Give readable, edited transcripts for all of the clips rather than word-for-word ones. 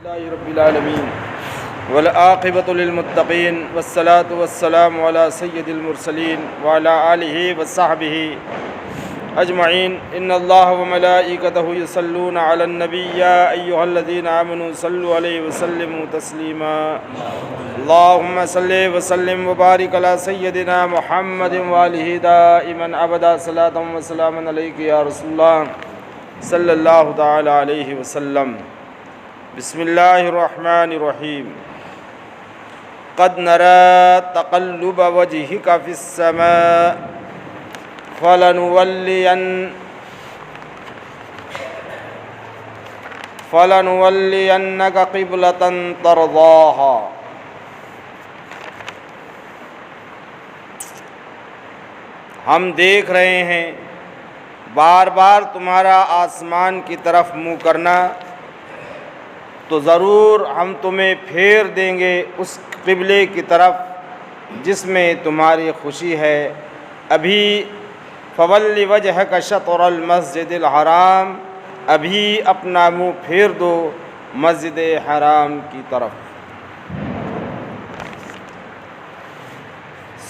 لله رب العالمين والعاقبة للمتقين والصلاة والسلام على سيد المرسلين وعلى آله وصحبه أجمعين إن الله وملائكته يصلون على النبي يا أيها الذين آمنوا صلوا عليه وسلموا تسليما اللهم صل وسلم وبارك على سيدنا محمد وآله دائما أبدا صلاة وسلاما عليك يا رسول الله صلى الله تعالى عليه وسلم بسم الله الرحمن الرحيم قد نرى تقلب وجهك في السماء فلنولينك قبلة ترضاها ہم دیکھ رہے ہیں بار بار تمہارا آسمان کی طرف منہ کرنا، تو ضرور ہم تمہیں پھیر دیں گے اس قبلے کی طرف جس میں تمہاری خوشی ہے۔ ابھی فول وجہک شطر المسجد الحرام، ابھی اپنا منہ پھیر دو مسجد حرام کی طرف۔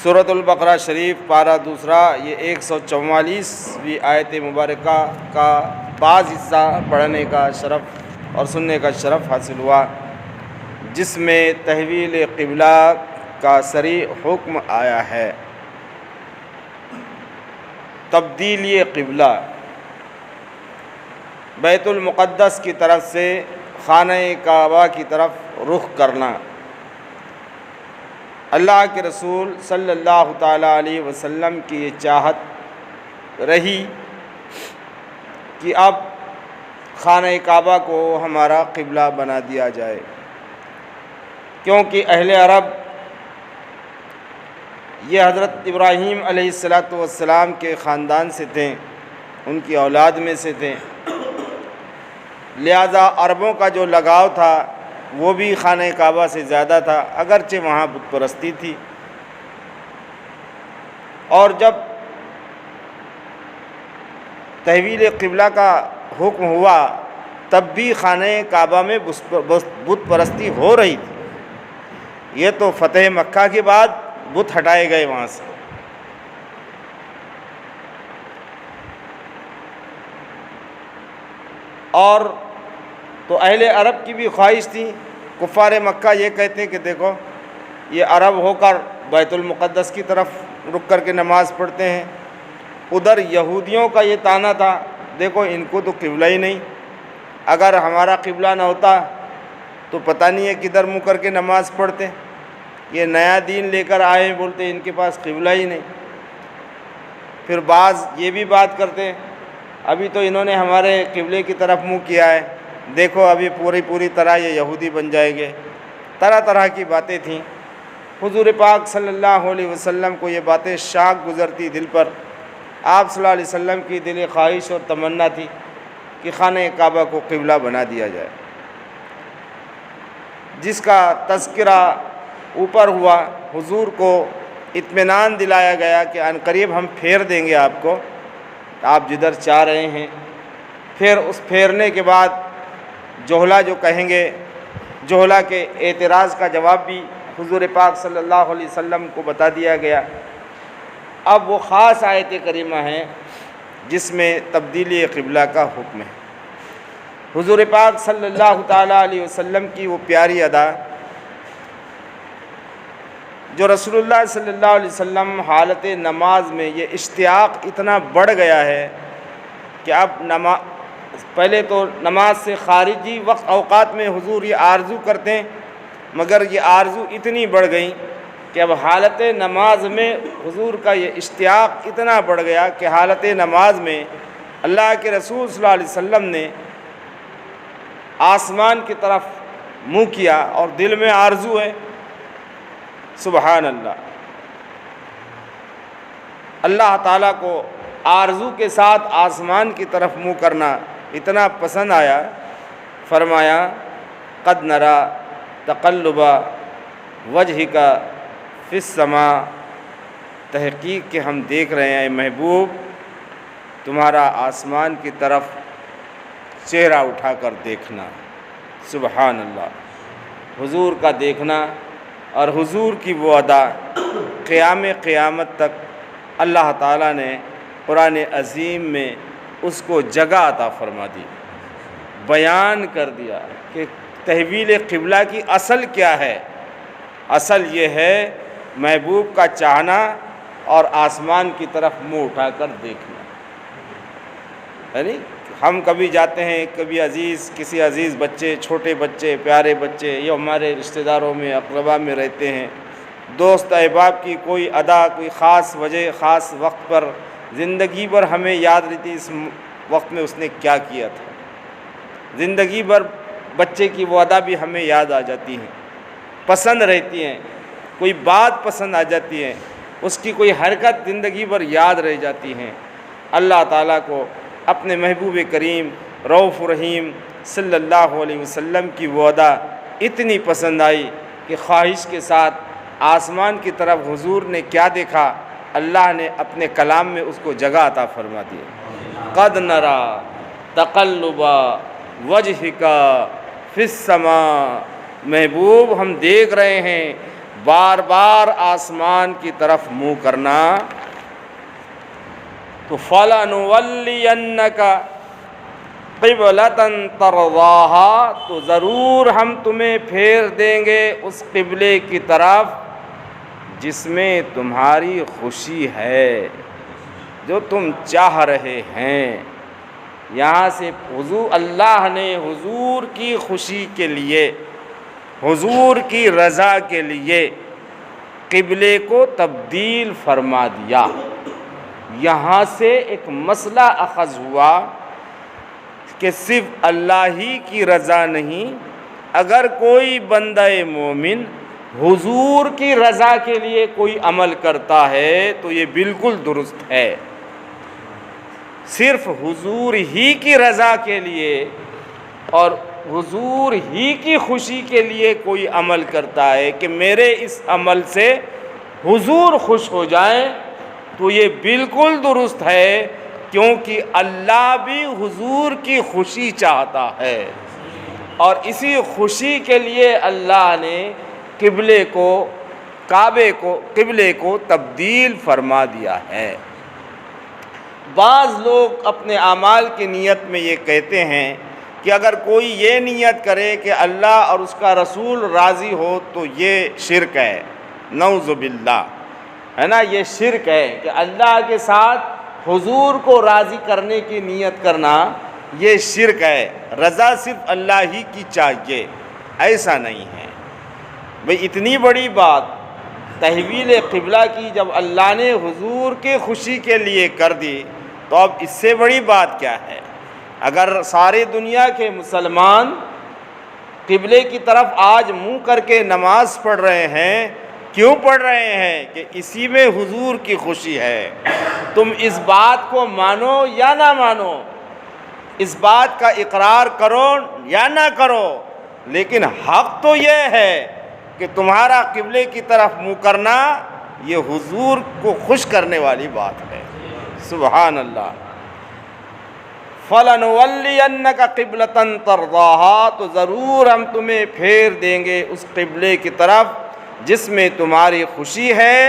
سورۃ البقرہ شریف پارہ دوسرا، یہ 144ویں آیت مبارکہ کا بعض حصہ پڑھنے کا شرف اور سننے کا شرف حاصل ہوا، جس میں تحویل قبلہ کا صریح حکم آیا ہے۔ تبدیلی قبلہ، بیت المقدس کی طرف سے خانہ کعبہ کی طرف رخ کرنا۔ اللہ کے رسول صلی اللہ تعالیٰ علیہ وسلم کی یہ چاہت رہی کہ اب خانہ کعبہ کو ہمارا قبلہ بنا دیا جائے، کیونکہ اہل عرب یہ حضرت ابراہیم علیہ السلام کے خاندان سے تھے، ان کی اولاد میں سے تھے، لہذا عربوں کا جو لگاؤ تھا وہ بھی خانہ کعبہ سے زیادہ تھا، اگرچہ وہاں بت پرستی تھی۔ اور جب تحویل قبلہ کا حکم ہوا تب بھی خانہ کعبہ میں بت پرستی ہو رہی تھی۔ یہ تو فتح مکہ کے بعد بت ہٹائے گئے وہاں سے۔ اور تو اہل عرب کی بھی خواہش تھی، کفار مکہ یہ کہتے ہیں کہ دیکھو یہ عرب ہو کر بیت المقدس کی طرف رک کر کے نماز پڑھتے ہیں، ادھر یہودیوں کا یہ طعنہ تھا دیکھو ان کو تو قبلہ ہی نہیں، اگر ہمارا قبلہ نہ ہوتا تو پتہ نہیں ہے کدھر منہ کر کے نماز پڑھتے، یہ نیا دین لے کر آئے ہیں بولتے ان کے پاس قبلہ ہی نہیں۔ پھر بعض یہ بھی بات کرتے ابھی تو انہوں نے ہمارے قبلے کی طرف منہ کیا ہے، دیکھو ابھی پوری طرح یہ یہودی بن جائیں گے۔ طرح طرح کی باتیں تھیں۔ حضور پاک صلی اللہ علیہ وسلم کو یہ باتیں شاق گزرتی دل پر۔ آپ صلی اللہ علیہ وسلم کی دلی خواہش اور تمنا تھی کہ خانہ کعبہ کو قبلہ بنا دیا جائے، جس کا تذکرہ اوپر ہوا۔ حضور کو اطمینان دلایا گیا کہ عن قریب ہم پھیر دیں گے آپ کو، آپ جدھر چاہ رہے ہیں۔ پھر اس پھیرنے کے بعد جوہلا جو کہیں گے، جوہلا کے اعتراض کا جواب بھی حضور پاک صلی اللہ علیہ وسلم کو بتا دیا گیا۔ اب وہ خاص آیت کریمہ ہے جس میں تبدیلی قبلہ کا حکم ہے۔ حضور پاک صلی اللہ تعالیٰ علیہ وسلم کی وہ پیاری ادا جو رسول اللہ صلی اللہ علیہ وسلم حالت نماز میں یہ اشتیاق اتنا بڑھ گیا ہے کہ اب پہلے تو نماز سے خارجی وقت اوقات میں حضور یہ آرزو کرتے ہیں، مگر یہ آرزو اتنی بڑھ گئی کہ اب حالت نماز میں حضور کا یہ اشتیاق اتنا بڑھ گیا کہ حالت نماز میں اللہ کے رسول صلی اللہ علیہ وسلم نے آسمان کی طرف منہ کیا اور دل میں آرزو ہے۔ سبحان اللہ، اللہ تعالیٰ کو آرزو کے ساتھ آسمان کی طرف منہ کرنا اتنا پسند آیا، فرمایا قد نرى تقلب وجهك فی السماء، تحقیق کہ ہم دیکھ رہے ہیں اے محبوب تمہارا آسمان کی طرف چہرہ اٹھا کر دیکھنا۔ سبحان اللہ، حضور کا دیکھنا اور حضور کی وہ ادا قیامت تک اللہ تعالیٰ نے قرآن عظیم میں اس کو جگہ عطا فرما دی، بیان کر دیا کہ تحویل قبلہ کی اصل کیا ہے۔ اصل یہ ہے محبوب کا چاہنا اور آسمان کی طرف منہ اٹھا کر دیکھنا۔ یعنی ہم کبھی جاتے ہیں، کبھی کسی عزیز بچے، چھوٹے بچے، پیارے بچے، یہ ہمارے رشتہ داروں میں، اقربا میں رہتے ہیں، دوست احباب کی کوئی ادا، کوئی خاص وجہ، خاص وقت پر زندگی بھر ہمیں یاد رہتی اس وقت میں اس نے کیا کیا تھا۔ زندگی بھر بچے کی وہ ادا بھی ہمیں یاد آ جاتی ہیں، پسند رہتی ہیں، کوئی بات پسند آ جاتی ہے، اس کی کوئی حرکت زندگی بھر یاد رہ جاتی ہیں۔ اللہ تعالیٰ کو اپنے محبوب کریم رؤوف رحیم صلی اللہ علیہ وسلم کی وہ ادا اتنی پسند آئی کہ خواہش کے ساتھ آسمان کی طرف حضور نے کیا دیکھا، اللہ نے اپنے کلام میں اس کو جگہ عطا فرما دی۔ قد نرا تقلب وجہک فی السماء، محبوب ہم دیکھ رہے ہیں بار بار آسمان کی طرف منہ کرنا، تو فَلَنُوَلِّيَنَّكَ قِبْلَةً تَرْضَاهَا، تو ضرور ہم تمہیں پھیر دیں گے اس قبلے کی طرف جس میں تمہاری خوشی ہے، جو تم چاہ رہے ہیں۔ یہاں سے اللہ نے حضور کی خوشی کے لیے، حضور کی رضا کے لیے قبلے کو تبدیل فرما دیا۔ یہاں سے ایک مسئلہ اخذ ہوا کہ صرف اللہ ہی کی رضا نہیں، اگر کوئی بندہ مومن حضور کی رضا کے لیے کوئی عمل کرتا ہے تو یہ بالکل درست ہے۔ صرف حضور ہی کی رضا کے لیے اور حضور ہی کی خوشی کے لیے کوئی عمل کرتا ہے کہ میرے اس عمل سے حضور خوش ہو جائیں، تو یہ بالکل درست ہے، کیونکہ اللہ بھی حضور کی خوشی چاہتا ہے، اور اسی خوشی کے لیے اللہ نے قبلے کو تبدیل فرما دیا ہے۔ بعض لوگ اپنے اعمال کی نیت میں یہ کہتے ہیں کہ اگر کوئی یہ نیت کرے کہ اللہ اور اس کا رسول راضی ہو تو یہ شرک ہے، نعوذ باللہ، ہے نا، یہ شرک ہے کہ اللہ کے ساتھ حضور کو راضی کرنے کی نیت کرنا، یہ شرک ہے۔ رضا صرف اللہ ہی کی چاہیے، ایسا نہیں ہے۔ بھئی اتنی بڑی بات تحویل قبلہ کی جب اللہ نے حضور کے خوشی کے لیے کر دی، تو اب اس سے بڑی بات کیا ہے؟ اگر ساری دنیا کے مسلمان قبلے کی طرف آج منہ کر کے نماز پڑھ رہے ہیں، کیوں پڑھ رہے ہیں؟ کہ اسی میں حضور کی خوشی ہے۔ تم اس بات کو مانو یا نہ مانو، اس بات کا اقرار کرو یا نہ کرو، لیکن حق تو یہ ہے کہ تمہارا قبلے کی طرف منہ کرنا یہ حضور کو خوش کرنے والی بات ہے۔ سبحان اللہ۔ فَلَنُوَلِّيَنَّكَ قِبْلَةً تَرْضَاهَا، تو ضرور ہم تمہیں پھیر دیں گے اس قبلے کی طرف جس میں تمہاری خوشی ہے۔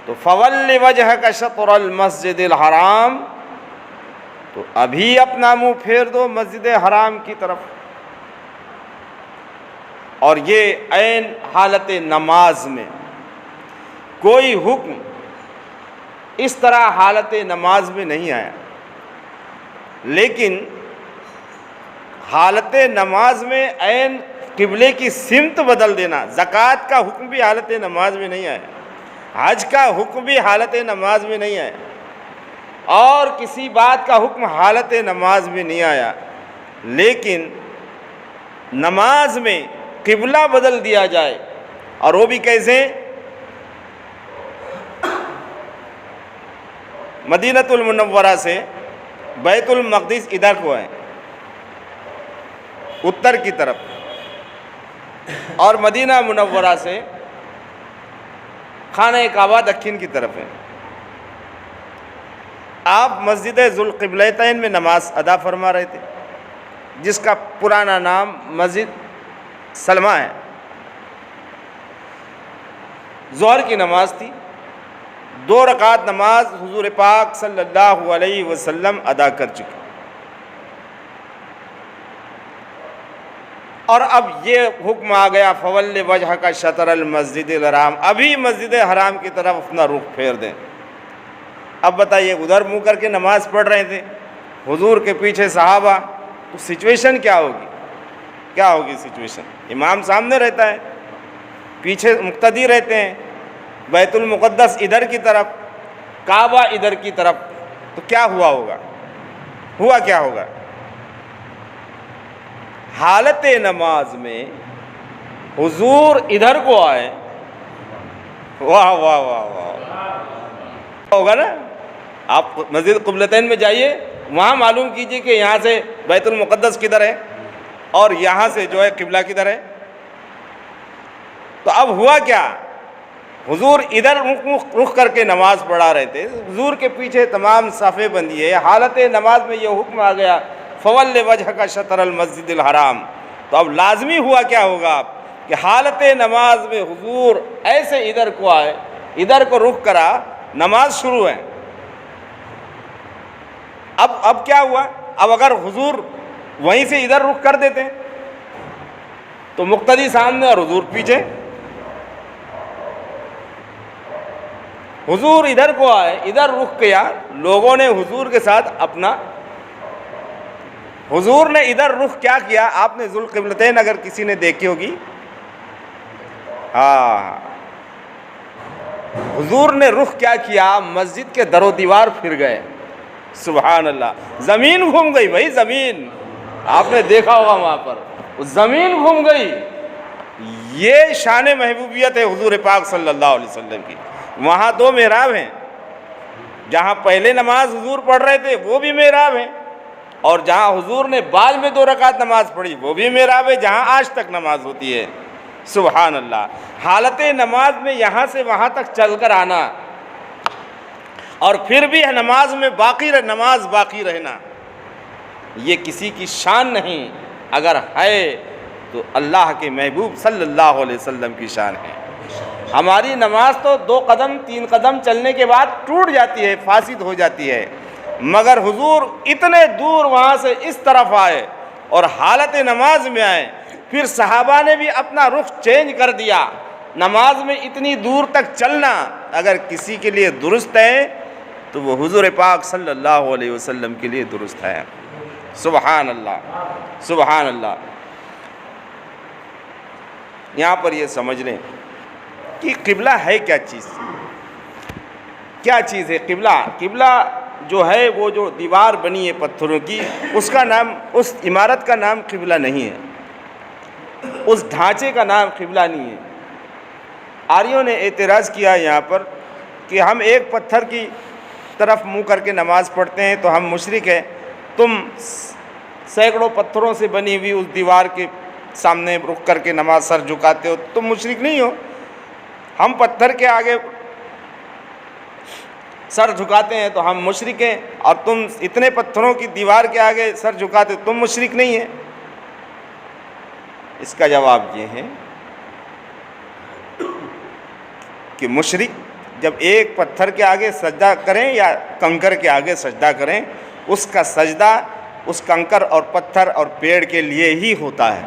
تو فَوَلِّ وَجْهَكَ شَطْرَ الْمَسْجِدِ الْحَرَامِ، تو ابھی اپنا منہ پھیر دو مسجد حرام کی طرف۔ اور یہ عین حالت نماز میں، کوئی حکم اس طرح حالت نماز میں نہیں آیا، لیکن حالت نماز میں عین قبلے کی سمت بدل دینا، زکوٰۃ کا حکم بھی حالت نماز میں نہیں آیا، حج کا حکم بھی حالت نماز میں نہیں آیا، اور کسی بات کا حکم حالت نماز میں نہیں آیا، لیکن نماز میں قبلہ بدل دیا جائے، اور وہ بھی کیسے؟ مدینۃ المنورہ سے بیت المقدس ادھر کو ہے، اتر کی طرف، اور مدینہ منورہ سے خانہ کعبہ دکن کی طرف ہے۔ آپ مسجد ذوالقبلتین میں نماز ادا فرما رہے تھے، جس کا پرانا نام مسجد سلمہ ہے. ظہر کی نماز تھی. 2 رکعت نماز حضور پاک صلی اللہ علیہ وسلم ادا کر چکے. اور اب یہ حکم آ گیا فول وجہ کا شطر المسجد الحرام، ابھی مسجد حرام کی طرف اپنا رخ پھیر دیں. اب بتائیے ادھر منہ کر کے نماز پڑھ رہے تھے، حضور کے پیچھے صحابہ، تو سچویشن کیا ہوگی؟ کیا ہوگی سچویشن؟ امام سامنے رہتا ہے، پیچھے مقتدی رہتے ہیں، بیت المقدس ادھر کی طرف، کعبہ ادھر کی طرف، تو کیا ہوا ہوگا؟ ہوا کیا ہوگا؟ حالت نماز میں حضور ادھر کو آئے، واہ واہ واہ واہ ہوگا نا. آپ مسجد قبلتین میں جائیے، وہاں معلوم کیجئے کہ یہاں سے بیت المقدس کدھر ہے اور یہاں سے جو ہے قبلہ کدھر ہے. تو اب ہوا کیا؟ حضور ادھر رخ کر کے نماز پڑھا رہے تھے، حضور کے پیچھے تمام صفیں بندی ہے. حالت نماز میں یہ حکم آ گیا فول وجہ کا شطر المسجد الحرام. تو اب لازمی ہوا کیا ہوگا کہ حالت نماز میں حضور ایسے ادھر کو آئے، ادھر کو رخ کرا، نماز شروع ہے. اب کیا ہوا؟ اب اگر حضور وہیں سے ادھر رخ کر دیتے تو مقتدی سامنے اور حضور پیچھے. حضور ادھر کو آئے، ادھر رخ کیا، لوگوں نے حضور کے ساتھ اپنا، حضور نے ادھر رخ کیا کیا؟ آپ نے ذوالقبلتین اگر کسی نے دیکھی ہوگی، ہاں، حضور نے رخ کیا کیا؟ مسجد کے در و دیوار پھر گئے. سبحان اللہ، زمین گھوم گئی بھائی، زمین، آپ نے دیکھا ہوگا وہاں پر زمین گھوم گئی. یہ شان محبوبیت ہے حضور پاک صلی اللہ علیہ وسلم کی. وہاں 2 محراب ہیں، جہاں پہلے نماز حضور پڑھ رہے تھے وہ بھی محراب ہیں، اور جہاں حضور نے بعد میں 2 رکعت نماز پڑھی وہ بھی محراب ہے، جہاں آج تک نماز ہوتی ہے. سبحان اللہ. حالت نماز میں یہاں سے وہاں تک چل کر آنا اور پھر بھی نماز میں نماز باقی رہنا، یہ کسی کی شان نہیں. اگر ہے تو اللہ کے محبوب صلی اللہ علیہ وسلم کی شان ہے. ہماری نماز تو 2 قدم 3 قدم چلنے کے بعد ٹوٹ جاتی ہے، فاسد ہو جاتی ہے، مگر حضور اتنے دور وہاں سے اس طرف آئے اور حالت نماز میں آئے. پھر صحابہ نے بھی اپنا رخ چینج کر دیا. نماز میں اتنی دور تک چلنا اگر کسی کے لیے درست ہے تو وہ حضور پاک صلی اللہ علیہ وسلم کے لیے درست ہے. سبحان اللہ، سبحان اللہ. یہاں پر یہ سمجھ لیں کہ قبلہ ہے کیا چیز؟ کیا چیز ہے قبلہ؟ قبلہ جو ہے وہ جو دیوار بنی ہے پتھروں کی، اس کا نام، اس عمارت کا نام قبلہ نہیں ہے، اس ڈھانچے کا نام قبلہ نہیں ہے. آریوں نے اعتراض کیا یہاں پر کہ ہم ایک پتھر کی طرف منہ کر کے نماز پڑھتے ہیں تو ہم مشرک ہیں، تم سینکڑوں پتھروں سے بنی ہوئی اس دیوار کے سامنے رک کر کے نماز سر جھکاتے ہو، تم مشرک نہیں ہو. ہم پتھر کے آگے سر جھکاتے ہیں تو ہم مشرک ہیں، اور تم اتنے پتھروں کی دیوار کے آگے سر جھکاتے تم مشرک نہیں ہیں. اس کا جواب یہ ہے کہ مشرک جب ایک پتھر کے آگے سجدہ کریں یا کنکر کے آگے سجدہ کریں، اس کا سجدہ اس کنکر اور پتھر اور پیڑ کے لیے ہی ہوتا ہے،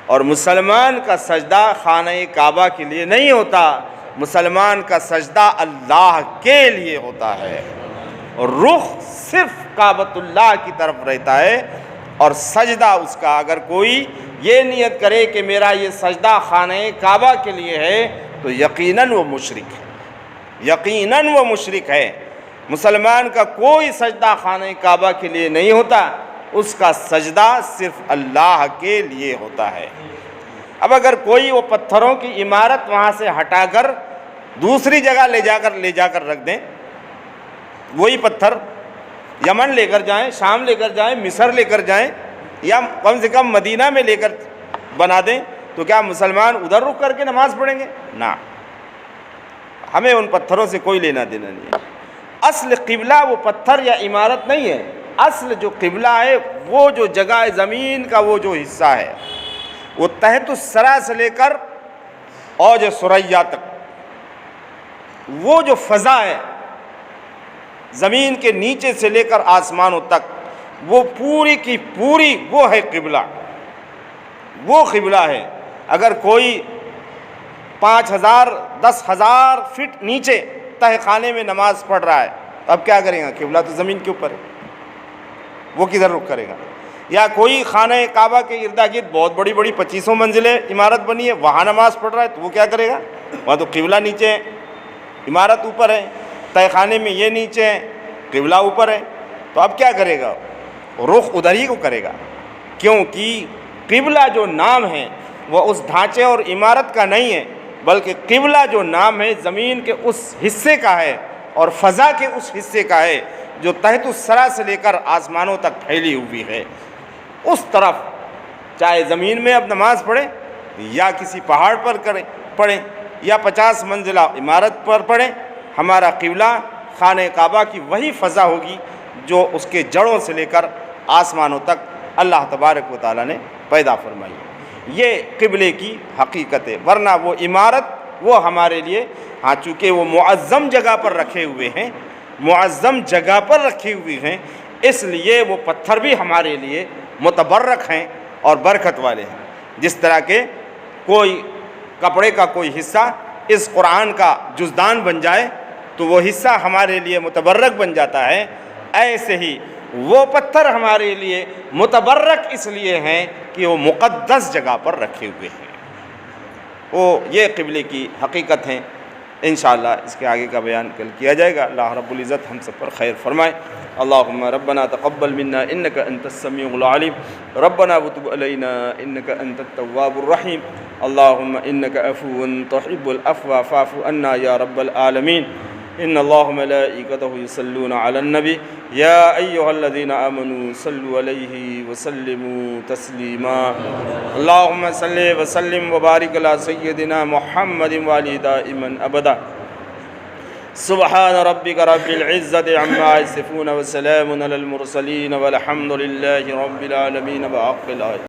اور مسلمان کا سجدہ خانہ کعبہ کے لیے نہیں ہوتا. مسلمان کا سجدہ اللہ کے لیے ہوتا ہے، اور رخ صرف کعبۃ اللہ کی طرف رہتا ہے. اور سجدہ اس کا اگر کوئی یہ نیت کرے کہ میرا یہ سجدہ خانہ کعبہ کے لیے ہے تو یقیناً وہ مشرک ہے، یقیناً وہ مشرک ہے. مسلمان کا کوئی سجدہ خانہ کعبہ کے لیے نہیں ہوتا، اس کا سجدہ صرف اللہ کے لیے ہوتا ہے. اب اگر کوئی وہ پتھروں کی عمارت وہاں سے ہٹا کر دوسری جگہ لے جا کر رکھ دیں، وہی پتھر یمن لے کر جائیں، شام لے کر جائیں، مصر لے کر جائیں، یا کم سے کم مدینہ میں لے کر بنا دیں، تو کیا مسلمان ادھر رک کر کے نماز پڑھیں گے؟ نہ، ہمیں ان پتھروں سے کوئی لینا دینا نہیں ہے. اصل قبلہ وہ پتھر یا عمارت نہیں ہے، اصل جو قبلہ ہے وہ جو جگہ زمین کا وہ جو حصہ ہے وہ تحت الثری سے لے کر اوج ثریا تک، وہ جو فضا ہے زمین کے نیچے سے لے کر آسمانوں تک، وہ پوری کی پوری وہ ہے قبلہ، وہ قبلہ ہے۔ اگر کوئی 5000 10,000 فٹ نیچے تہ خانے میں نماز پڑھ رہا ہے تو اب کیا کرے گا؟ قبلہ تو زمین کے اوپر ہے، وہ کدھر رخ کرے گا؟ یا کوئی خانہ کعبہ کے ارد گرد بہت بڑی بڑی 2500 منزلیں عمارت بنی ہے، وہاں نماز پڑھ رہا ہے تو وہ کیا کرے گا؟ وہاں تو قبلہ نیچے ہے، عمارت اوپر ہے، تہ خانے میں یہ نیچے ہے، قبلہ اوپر ہے، تو اب کیا کرے گا؟ رخ ادھر ہی کو کرے گا، کیونکہ قبلہ جو نام ہے وہ اس ڈھانچے اور عمارت کا نہیں ہے، بلکہ قبلہ جو نام ہے زمین کے اس حصے کا ہے اور فضا کے اس حصے کا ہے جو تحت الثری سے لے کر آسمانوں تک پھیلی ہوئی ہے۔ اس طرف چاہے زمین میں اب نماز پڑھیں یا کسی پہاڑ پر پڑھیں یا 50 منزلہ عمارت پر پڑھیں، ہمارا قبلہ خانہ کعبہ کی وہی فضا ہوگی جو اس کے جڑوں سے لے کر آسمانوں تک اللہ تبارک و تعالیٰ نے پیدا فرمائی۔ یہ قبلے کی حقیقت ہے، ورنہ وہ عمارت وہ ہمارے لیے چونکہ وہ معظم جگہ پر رکھے ہوئے ہیں، معظم جگہ پر رکھی ہوئی ہیں، اس لیے وہ پتھر بھی ہمارے لیے متبرک ہیں اور برکت والے ہیں۔ جس طرح کہ کوئی کپڑے کا کوئی حصہ اس قرآن کا جزدان بن جائے تو وہ حصہ ہمارے لیے متبرک بن جاتا ہے، ایسے ہی وہ پتھر ہمارے لیے متبرک اس لیے ہیں کہ وہ مقدس جگہ پر رکھے ہوئے ہیں۔ وہ یہ قبلے کی حقیقت ہیں۔ انشاءاللہ اس کے آگے کا بیان کل کیا جائے گا۔ اللہ رب العزت ہم سب پر خیر فرمائے۔ اللہم ربنا تقبل منا انک انت السمیع العلیم ربنا وتب علینا انک انت التواب الرحیم اللہم انک عفو تحب العفو فاعف عنا یا رب العالمین۔ ان اللہ ملائکتہ یصلون علی النبی یا ایہا الذین آمنوا صلوا علیہ وسلموا تسلیما۔ اللہم صلی وسلم وبارک علی سیدنا محمد وعلی دائما ابدا۔ سبحان ربک رب العزت عما یصفون وسلام علی المرسلین والحمد للہ رب العالمین بحق الآیہ۔